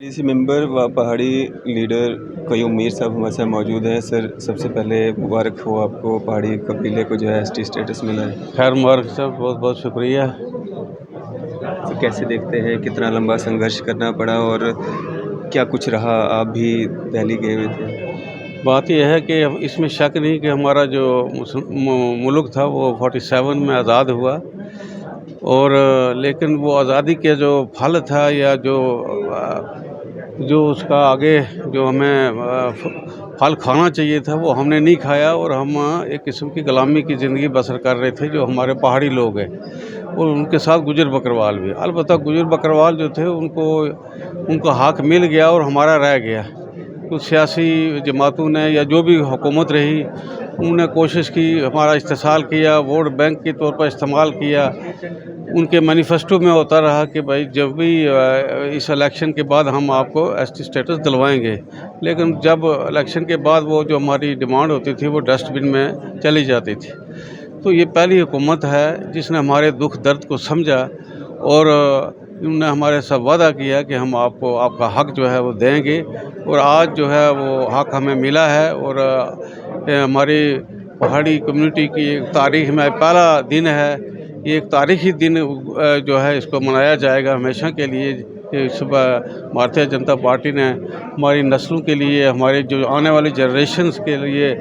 DC member व पहाड़ी leader Qayyum Mir साहब हमारे साथ मौजूद हैं। सर, सबसे पहले मुबारक हो आपको, पहाड़ी कबीले को जो है एसटी स्टेटस मिला है। खैर मुबारक साहब, बहुत बहुत शुक्रिया। तो कैसे देखते हैं, कितना लंबा संघर्ष करना पड़ा और क्या कुछ रहा? आप भी दिल्ली गए हुए थे। बात यह है कि इसमें शक नहीं कि हमारा जो मुल्क था वो 47 में आज़ाद हुआ, और लेकिन वो आज़ादी के जो फल था या जो उसका आगे जो हमें फल खाना चाहिए था वो हमने नहीं खाया, और हम एक किस्म की गुलामी की ज़िंदगी बसर कर रहे थे जो हमारे पहाड़ी लोग हैं, और उनके साथ गुजर बकरवाल भी। अलबत्ता गुजर बकरवाल जो थे उनका हक़ मिल गया और हमारा रह गया। कुछ सियासी जमातों ने या जो भी हुकूमत रही उन्होंने कोशिश की, हमारा इस्तेसाल किया, वोट बैंक के तौर पर इस्तेमाल किया। उनके मैनिफेस्टो में होता रहा कि भाई जब भी इस इलेक्शन के बाद हम आपको एसटी स्टेटस दिलवाएंगे, लेकिन जब इलेक्शन के बाद वो जो हमारी डिमांड होती थी वो डस्टबिन में चली जाती थी। तो ये पहली हुकूमत है जिसने हमारे दुख दर्द को समझा, और उन्होंने हमारे साथ वादा किया कि हम आपको आपका हक़ जो है वो देंगे, और आज जो है वो हक़ हमें मिला है। और हमारी पहाड़ी कम्युनिटी की एक तारीख़ में पहला दिन है, ये एक तारीख़ी दिन जो है इसको मनाया जाएगा हमेशा के लिए। कि सुबह भारतीय जनता पार्टी ने हमारी नस्लों के लिए, हमारे जो आने वाली जनरेशन्स के लिए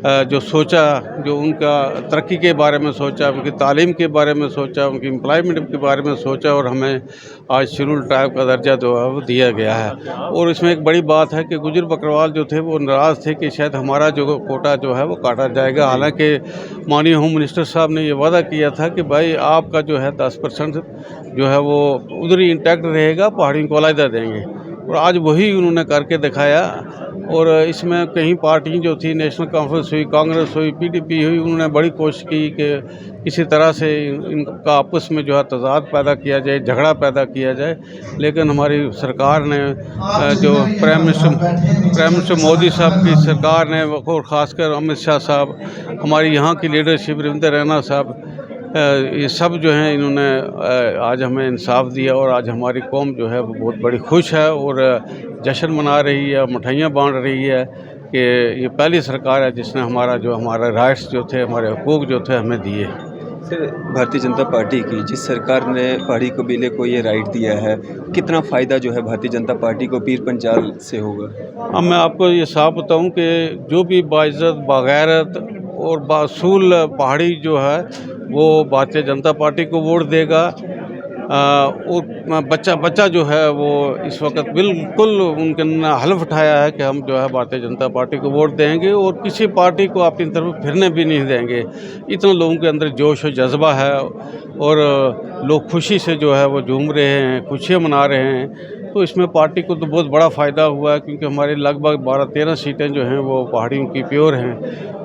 जो सोचा, जो उनका तरक्की के बारे में सोचा, उनकी तालीम के बारे में सोचा, उनकी एम्प्लॉयमेंट के बारे में सोचा, और हमें आज शेड्यूल्ड ट्राइब का दर्जा जो है वो दिया गया है। और इसमें एक बड़ी बात है कि गुजर बकरवाल जो थे वो नाराज़ थे कि शायद हमारा जो कोटा जो है वो काटा जाएगा। हालांकि माननीय होम मिनिस्टर साहब ने ये वादा किया था कि भाई आपका जो है 10% जो है वो उधर ही इंटैक्ट रहेगा, पहाड़ियों को अलहदा देंगे, और आज वही उन्होंने करके दिखाया। और इसमें कई पार्टियां जो थी, नेशनल कॉन्फ्रेंस हुई, कांग्रेस हुई, पीडीपी हुई, उन्होंने बड़ी कोशिश की कि किसी तरह से इनका आपस में जो है तज़ाद पैदा किया जाए, झगड़ा पैदा किया जाए। लेकिन हमारी सरकार ने जो प्राइम मिनिस्टर मोदी साहब की सरकार ने, और ख़ासकर अमित शाह साहब, हमारी यहाँ की लीडरशिप रविंद्र रैना साहब, ये सब जो हैं इन्होंने आज हमें इंसाफ दिया, और आज हमारी कौम जो है वो बहुत बड़ी खुश है और जश्न मना रही है, मिठाइयाँ बांट रही है कि ये पहली सरकार है जिसने हमारे राइट्स जो थे, हमारे हकूक़ जो थे हमें दिए। सर, भारतीय जनता पार्टी की जिस सरकार ने पहाड़ी कबीले को ये राइट दिया है, कितना फ़ायदा जो है भारतीय जनता पार्टी को पीर पंचाल से होगा? अब मैं आपको ये साफ बताऊं कि जो भी बाइज़्ज़त, बागैरत और बासूल पहाड़ी जो है वो भारतीय जनता पार्टी को वोट देगा। और बच्चा जो है वो इस वक्त बिल्कुल उनके हलफ उठाया है कि हम जो है भारतीय जनता पार्टी को वोट देंगे, और किसी पार्टी को अपनी तरफ फिरने भी नहीं देंगे। इतना लोगों के अंदर जोश और जज्बा है, और लोग खुशी से जो है वो झूम रहे हैं, खुशियाँ मना रहे हैं। तो इसमें पार्टी को तो बहुत बड़ा फ़ायदा हुआ है, क्योंकि हमारी लगभग 12-13 सीटें जो हैं वो पहाड़ियों की प्योर हैं।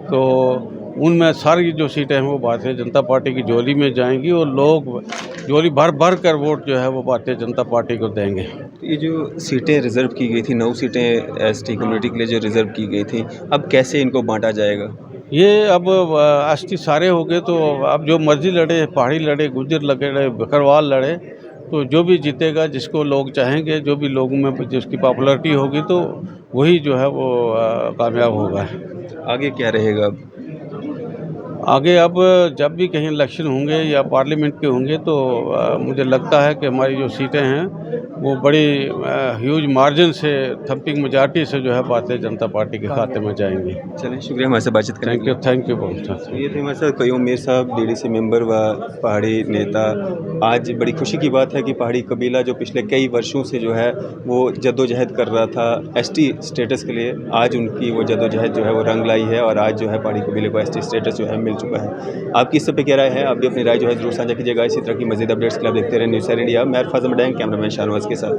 तो उनमें सारी जो सीटें हैं वो भारतीय जनता पार्टी की झोली में जाएंगी, और लोग झोली भर भर कर वोट जो है वो भारतीय जनता पार्टी को देंगे। तो ये जो सीटें रिज़र्व की गई थी, 9 सीटें एसटी कम्युनिटी के लिए जो रिज़र्व की गई थी, अब कैसे इनको बांटा जाएगा? ये अब एसटी सारे हो गए, तो अब जो मर्जी लड़े, पहाड़ी लड़े, गुज्जर लड़े, बकरवाल लड़े, तो जो भी जीतेगा, जिसको लोग चाहेंगे, जो भी लोगों में जिसकी पॉपुलैरिटी होगी, तो वही जो है वो कामयाब होगा। आगे क्या रहेगा अब? आगे अब जब भी कहीं इलेक्शन होंगे या पार्लियामेंट के होंगे, तो मुझे लगता है कि हमारी जो सीटें हैं वो बड़ी ह्यूज मार्जिन से, थम्पिंग मेजॉरिटी से जो है भारतीय जनता पार्टी के खाते में जाएंगी। चलिए, शुक्रिया हमारे से बातचीत करने के लिए। थैंक यू बहुत। तो ये थे हमारे साथ कयूम मीर साहब, डीडीसी मेंबर व पहाड़ी नेता। आज बड़ी खुशी की बात है कि पहाड़ी कबीला जो पिछले कई वर्षों से जो है वो जद्दोजहद कर रहा था एसटी स्टेटस के लिए, आज उनकी वो जद्दोजहद जो है वो रंग लाई है, और आज जो है पहाड़ी कबीले को एसटी स्टेटस जो है मिल चुका है। आपकी इस पर क्या राय है? आप भी अपनी राय जो है ज़रूर साझा कीजिएगा। इसी तरह की मज़ीद अपडेट्स के लिए आप देखते रहे न्यूज़ इंडिया। मैं फैज़ल मडैन, कैमरामैन शाहनवाज के साथ।